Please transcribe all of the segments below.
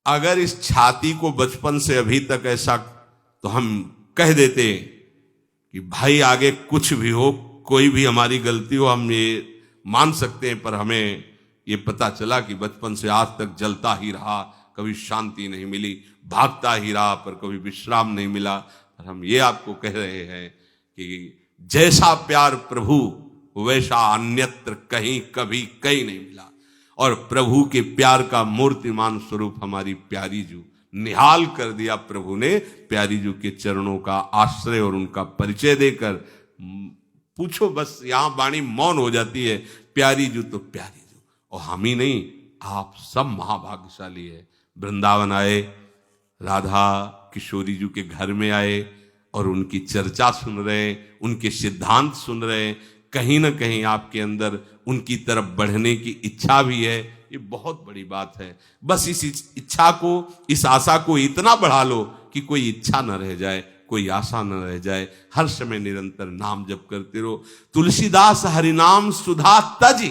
अगर इस छाती को बचपन से अभी तक ऐसा, तो हम कह देते कि भाई आगे कुछ भी हो, कोई भी हमारी गलती हो, हम ये मान सकते हैं, पर हमें ये पता चला कि बचपन से आज तक जलता ही रहा, कभी शांति नहीं मिली, भागता ही रहा पर कभी विश्राम नहीं मिला। पर हम ये आपको कह रहे हैं कि जैसा प्यार प्रभु वैसा अन्यत्र कहीं कभी कहीं नहीं मिला। और प्रभु के प्यार का मूर्तिमान स्वरूप हमारी प्यारी जू, निहाल कर दिया प्रभु ने प्यारी जू के चरणों का आश्रय और उनका परिचय देकर। पूछो बस, यहां वाणी मौन हो जाती है, प्यारी जू तो प्यारी जू। और हम ही नहीं, आप सब महाभाग्यशाली है। वृंदावन आए, राधा किशोरी जी के घर में आए और उनकी चर्चा सुन रहे हैं, उनके सिद्धांत सुन रहे हैं। कहीं ना कहीं आपके अंदर उनकी तरफ बढ़ने की इच्छा भी है, ये बहुत बड़ी बात है। बस इस इच्छा को, इस आशा को इतना बढ़ा लो कि कोई इच्छा न रह जाए, कोई आशा न रह जाए। हर समय निरंतर नाम जप करते रहो। तुलसीदास हरिनाम सुधा तज,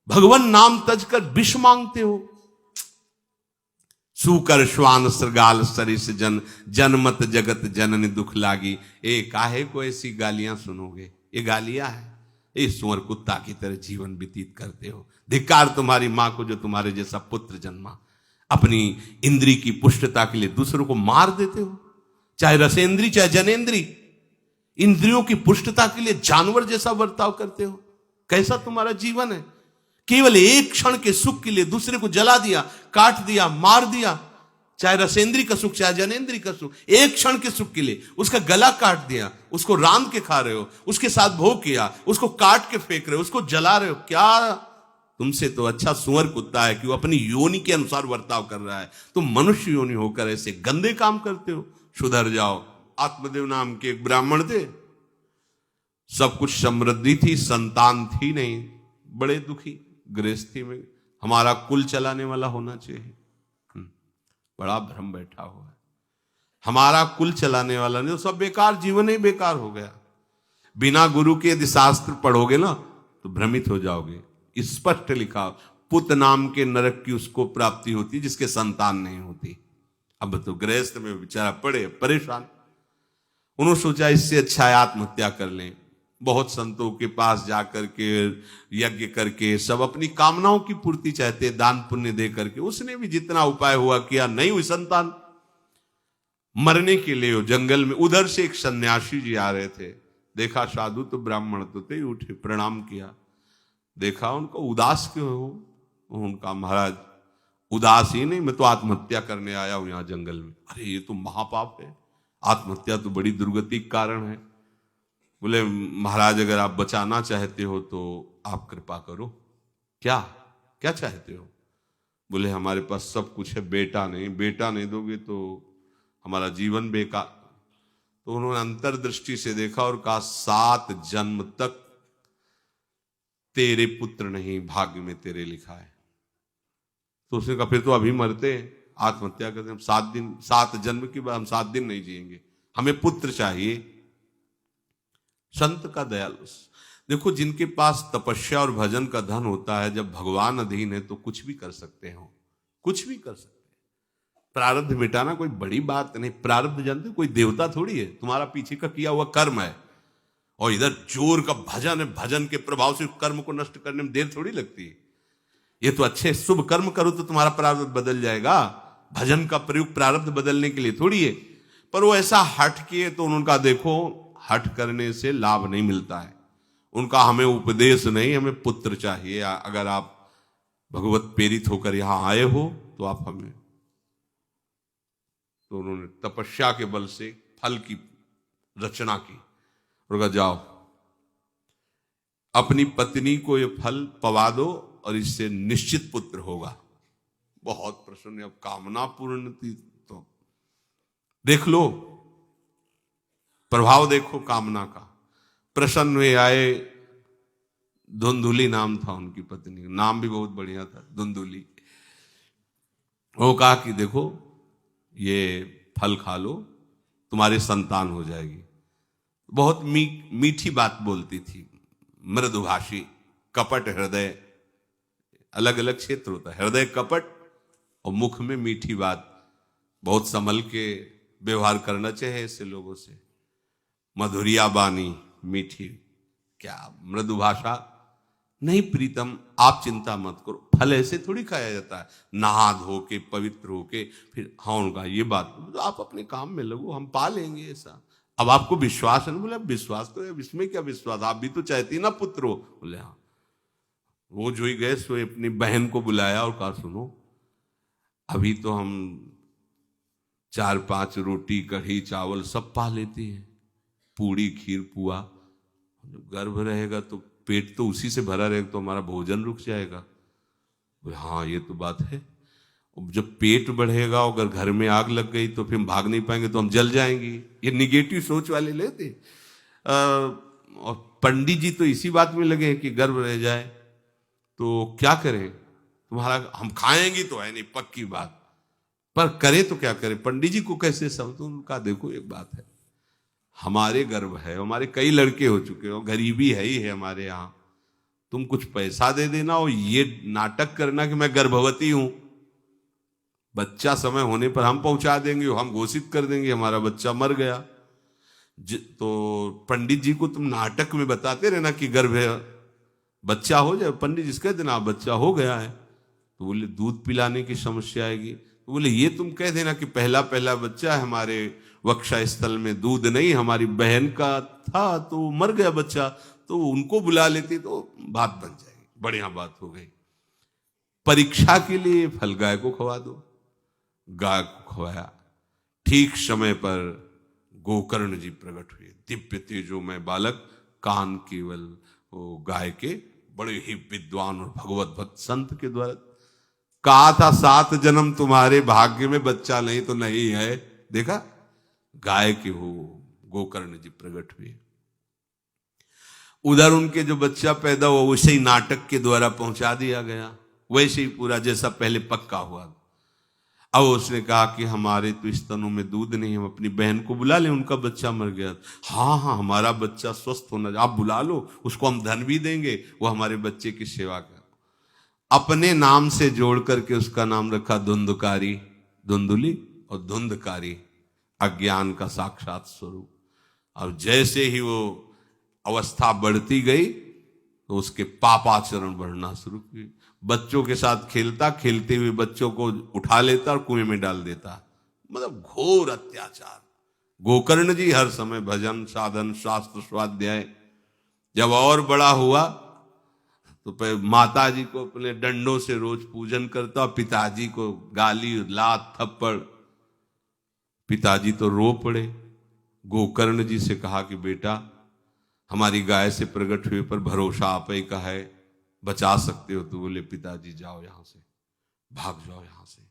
भगवान नाम तज कर विष मांगते हो। सूकर श्वान श्रगाल सरिस जन, जनमत जगत जननी दुख लागी। ए काहे को ऐसी गालियां सुनोगे, ये गालियां है। ये सुअर कुत्ता की तरह जीवन व्यतीत करते हो। धिक्कार तुम्हारी मां को जो तुम्हारे जैसा पुत्र जन्मा। अपनी इंद्री की पुष्टता के लिए दूसरों को मार देते हो, चाहे रसेंद्री चाहे जनेंद्री। इंद्रियों की पुष्टता के लिए जानवर जैसा बर्ताव करते हो। कैसा तुम्हारा जीवन है। केवल एक क्षण के सुख के लिए दूसरे को जला दिया, काट दिया, मार दिया। चाहे रसेंद्री का सुख चाहे जनेंद्री का सुख, एक क्षण के सुख के लिए उसका गला काट दिया, उसको रांध के खा रहे हो, उसके साथ भोग किया, उसको काट के फेंक रहे हो, उसको जला रहे हो। क्या तुमसे तो अच्छा सुअर कुत्ता है कि वो अपनी योनि के अनुसार बर्ताव कर रहा है। तुम मनुष्य योनि होकर ऐसे गंदे काम करते हो। सुधर जाओ। आत्मदेव नाम के एक ब्राह्मण थे, सब कुछ समृद्धि थी, संतान थी नहीं, बड़े दुखी गृहस्थी में। हमारा कुल चलाने वाला होना चाहिए, बड़ा भ्रम बैठा हुआ है। हमारा कुल चलाने वाला नहीं, तो सब बेकार, जीवन ही बेकार हो गया। बिना गुरु के यदि शास्त्र पढ़ोगे ना तो भ्रमित हो जाओगे। स्पष्ट लिखा, पुत नाम के नरक की उसको प्राप्ति होती जिसके संतान नहीं होती। अब तो गृहस्थ में बेचारा पड़े परेशान। उन्होंने सोचा इससे अच्छा है आत्महत्या कर लें। बहुत संतों के पास जाकर के यज्ञ करके सब अपनी कामनाओं की पूर्ति चाहते, दान पुण्य दे करके। उसने भी जितना उपाय हुआ किया, नहीं हुई संतान। मरने के लिए वो जंगल में, उधर से एक सन्यासी जी आ रहे थे। देखा साधु तो ब्राह्मण तो थे, उठे प्रणाम किया। देखा उनको उदास क्यों हो। उनका महाराज उदास ही नहीं, मैं तो आत्महत्या करने आया हूं यहां जंगल में। अरे ये तो महापाप है, आत्महत्या तो बड़ी दुर्गति का कारण है। बोले महाराज अगर आप बचाना चाहते हो तो आप कृपा करो। क्या क्या चाहते हो। बोले हमारे पास सब कुछ है, बेटा नहीं, बेटा नहीं दोगे तो हमारा जीवन बेकार। तो उन्होंने अंतर्दृष्टि से देखा और कहा 7 जन्म तक तेरे पुत्र नहीं भाग्य में तेरे लिखा है। तो उसने कहा फिर तो अभी मरते हैं, आत्महत्या करते, हम 7 दिन, 7 जन्म के बाद हम 7 दिन नहीं जिएंगे, हमें पुत्र चाहिए। संत का दयालु। देखो जिनके पास तपस्या और भजन का धन होता है, जब भगवान अधीन है तो कुछ भी कर सकते हो, कुछ भी कर सकते हैं। प्रारब्ध मिटाना कोई बड़ी बात नहीं। प्रारब्ध जानते कोई देवता थोड़ी है, तुम्हारा पीछे का किया हुआ कर्म है। और इधर जोर का भजन है, भजन के प्रभाव से कर्म को नष्ट करने में देर थोड़ी लगती है। ये तो अच्छे शुभ कर्म करो तो तुम्हारा प्रारब्ध बदल जाएगा। भजन का प्रयोग प्रारब्ध बदलने के लिए थोड़ी है। पर वो ऐसा हट किए तो उनका देखो, हट करने से लाभ नहीं मिलता है। उनका हमें उपदेश नहीं, हमें पुत्र चाहिए। अगर आप भगवत प्रेरित होकर यहां आए हो तो आप हमें। तो उन्होंने तपस्या के बल से फल की रचना की और कहा जाओ अपनी पत्नी को ये फल पवा दो और इससे निश्चित पुत्र होगा। बहुत प्रसन्न, अब कामना पूर्ण थी तो देख लो प्रभाव, देखो कामना का। प्रसन्न हुए आए। धुंधुली नाम था उनकी पत्नी, नाम भी बहुत बढ़िया था, धुंधुली। वो कहा कि देखो ये फल खा लो, तुम्हारी संतान हो जाएगी। बहुत मीठी बात बोलती थी, मृदुभाषी, कपट हृदय। अलग अलग क्षेत्र होता है, हृदय कपट और मुख में मीठी बात, बहुत संभल के व्यवहार करना चाहिए ऐसे लोगों से। मधुरिया बानी मीठी, क्या मृदु भाषा, नहीं प्रीतम आप चिंता मत करो। फल ऐसे थोड़ी खाया जाता है, नहा धो के पवित्र होके फिर। हाँ उनका ये बात, तो आप अपने काम में लगो, हम पा लेंगे ऐसा। अब आपको विश्वास है ना? बोले विश्वास तो है, इसमें क्या विश्वास, आप भी तो चाहती ना पुत्र हो। बोले हाँ। वो जो ही गए सो अपनी बहन को बुलाया और कहा सुनो, अभी तो हम 4-5 रोटी कढ़ी चावल सब पा लेते हैं, पूड़ी खीर पुआ, गर्भ रहेगा तो पेट तो उसी से भरा रहेगा, तो हमारा भोजन रुक जाएगा। बोले हाँ ये तो बात है, जब पेट बढ़ेगा अगर घर में आग लग गई तो फिर हम भाग नहीं पाएंगे, तो हम जल जाएंगे। ये निगेटिव सोच वाले लेते। और पंडित जी तो इसी बात में लगे कि गर्भ रह जाए तो क्या करें, तुम्हारा हम खाएंगे तो है नहीं पक्की बात, पर करें तो क्या करें। पंडित जी को कैसे समझो, उनका देखो एक बात है, हमारे गर्भ है, हमारे कई लड़के हो चुके हो, गरीबी है ही है हमारे यहाँ, तुम कुछ पैसा दे देना और ये नाटक करना कि मैं गर्भवती हूं, बच्चा समय होने पर हम पहुंचा देंगे, हम घोषित कर देंगे हमारा बच्चा मर गया। तो पंडित जी को तुम नाटक में बताते रहना कि गर्भ है, बच्चा हो जाए, पंडित जी कह देना बच्चा हो गया है, तो बोले दूध पिलाने की समस्या आएगी। तो बोले ये तुम कह देना कि पहला पहला बच्चा है, हमारे वक्षा स्थल में दूध नहीं, हमारी बहन का था तो मर गया बच्चा, तो उनको बुला लेती तो बात बन जाएगी, बढ़िया बात हो गई। परीक्षा के लिए फल गाय को खवा दो, गाय को खवाया, ठीक समय पर गोकर्ण जी प्रकट हुए, दिव्य तेजोमय बालक, कान केवल वो गाय के, बड़े ही विद्वान और भगवत भक्त संत के द्वारा। कहा था 7 जन्म तुम्हारे भाग्य में, बच्चा नहीं तो नहीं है, देखा गाय के हो गोकर्ण जी प्रकट हुए। उधर उनके जो बच्चा पैदा हुआ वैसे ही नाटक के द्वारा पहुंचा दिया गया, वैसे ही पूरा जैसा पहले पक्का हुआ। अब उसने कहा कि हमारे तो स्तनों में दूध नहीं, हम अपनी बहन को बुला लें, उनका बच्चा मर गया। हाँ हाँ हमारा बच्चा स्वस्थ होना, आप बुला लो, उसको हम धन भी देंगे, वो हमारे बच्चे की सेवा कर। अपने नाम से जोड़ करके उसका नाम रखा धुंधकारी, धुंधुली और धुंधकारी, अज्ञान का साक्षात स्वरूप। और जैसे ही वो अवस्था बढ़ती गई तो उसके पापाचरण बढ़ना शुरू हुए। बच्चों के साथ खेलता, खेलते हुए बच्चों को उठा लेता और कुएं में डाल देता, मतलब घोर अत्याचार। गोकर्ण जी हर समय भजन साधन शास्त्र स्वाध्याय। जब और बड़ा हुआ तो माता जी को अपने डंडों से रोज पूजन करता, पिताजी को गाली लात थप्पड़। पिताजी तो रो पड़े, गोकर्ण जी से कहा कि बेटा हमारी गाय से प्रकट हुए पर भरोसा आप ही का है, बचा सकते हो। तो बोले पिताजी जाओ यहां से, भाग जाओ यहां से,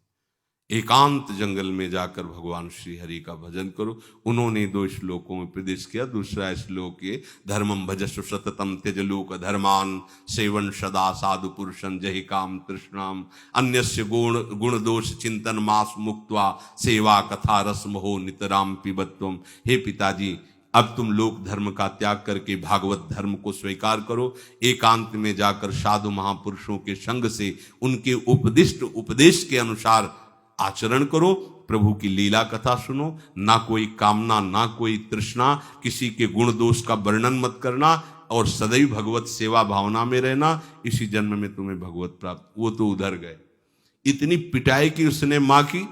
एकांत जंगल में जाकर भगवान श्री हरि का भजन करो। उन्होंने 2 श्लोकों में उपदेश किया। दूसरा श्लोक ये, धर्मम भजस्व सततम त्यज लोक धर्मान, सेवन सदा साधु पुरुषं जहि काम तृष्णाम, अन्यस्य गुण दोष चिंतन मास मुक्त्वा, सेवा कथा रस मोहो नितराम पिबत्वम। हे पिताजी, अब तुम लोक धर्म का त्याग करके भागवत धर्म को स्वीकार करो, एकांत में जाकर साधु महापुरुषों के संग से उनके उपदिष्ट उपदेश के अनुसार आचरण करो, प्रभु की लीला कथा सुनो, ना कोई कामना ना कोई तृष्णा, किसी के गुण दोष का वर्णन मत करना, और सदैव भगवत सेवा भावना में रहना, इसी जन्म में तुम्हें भगवत प्राप्त। वो तो उधर गए, इतनी पिटाई की उसने मां की,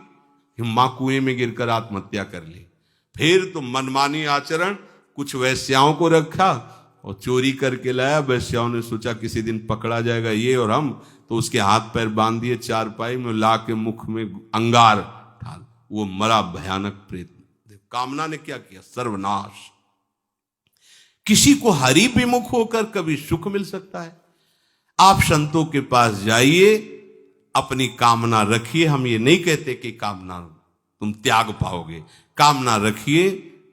मां कुएं में गिरकर आत्महत्या कर ली। फिर तो मनमानी आचरण, कुछ वैश्याओं को रखा और चोरी करके लाया। वैश्याओं ने सोचा किसी दिन पकड़ा जाएगा ये और हम, तो उसके हाथ पैर बांध दिए, चारपाई में ला के मुख में अंगार डाल, वो मरा भयानक प्रेत। कामना ने क्या किया, सर्वनाश। किसी को हरि विमुख होकर कभी सुख मिल सकता है? आप संतों के पास जाइए, अपनी कामना रखिए। हम ये नहीं कहते कि कामना तुम त्याग पाओगे, कामना रखिए,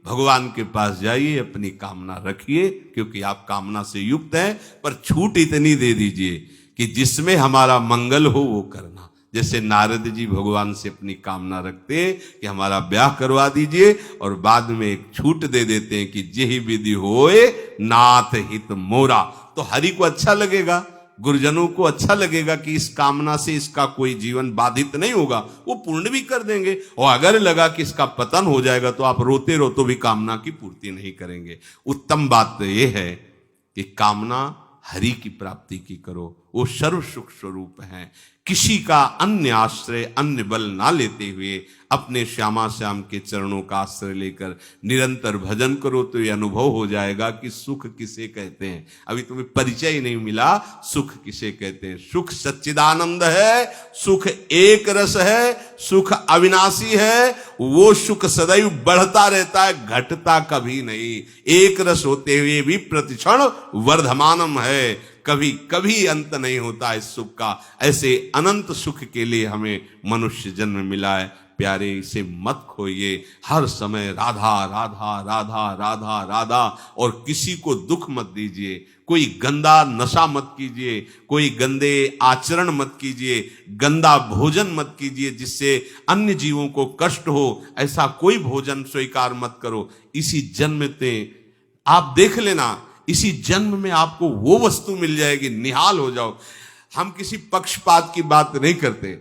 भगवान के पास जाइए, अपनी कामना रखिए, क्योंकि आप कामना से युक्त हैं। पर छूट इतनी दे दीजिए कि जिसमें हमारा मंगल हो वो करना। जैसे नारद जी भगवान से अपनी कामना रखते हैं कि हमारा ब्याह करवा दीजिए, और बाद में एक छूट दे देते हैं कि जेहि विधि होए नाथ हित मोरा। तो हरि को अच्छा लगेगा गुरुजनों को अच्छा लगेगा कि इस कामना से इसका कोई जीवन बाधित नहीं होगा, वो पूर्ण भी कर देंगे। और अगर लगा कि इसका पतन हो जाएगा तो आप रोते रोते भी कामना की पूर्ति नहीं करेंगे। उत्तम बात तो ये है कि कामना हरि की प्राप्ति की करो, वो सर्व सुख स्वरूप है। किसी का अन्य आश्रय अन्य बल ना लेते हुए अपने श्यामा श्याम के चरणों का आश्रय लेकर निरंतर भजन करो तो ये अनुभव हो जाएगा कि सुख किसे कहते हैं। अभी तुम्हें परिचय ही नहीं मिला, सुख किसे कहते हैं। सुख सच्चिदानंद है, सुख एक रस है, सुख अविनाशी है। वो सुख सदैव बढ़ता रहता है, घटता कभी नहीं। एक रस होते हुए भी प्रतिक्षण वर्धमानम है, कभी कभी अंत नहीं होता इस सुख का। ऐसे अनंत सुख के लिए हमें मनुष्य जन्म मिला है। प्यारे, इसे मत खोइए। हर समय राधा राधा राधा राधा राधा, और किसी को दुख मत दीजिए। कोई गंदा नशा मत कीजिए, कोई गंदे आचरण मत कीजिए, गंदा भोजन मत कीजिए जिससे अन्य जीवों को कष्ट हो। ऐसा कोई भोजन स्वीकार मत करो। इसी जन्म में आप देख लेना, इसी जन्म में आपको वो वस्तु मिल जाएगी, निहाल हो जाओ। हम किसी पक्षपात की बात नहीं करते।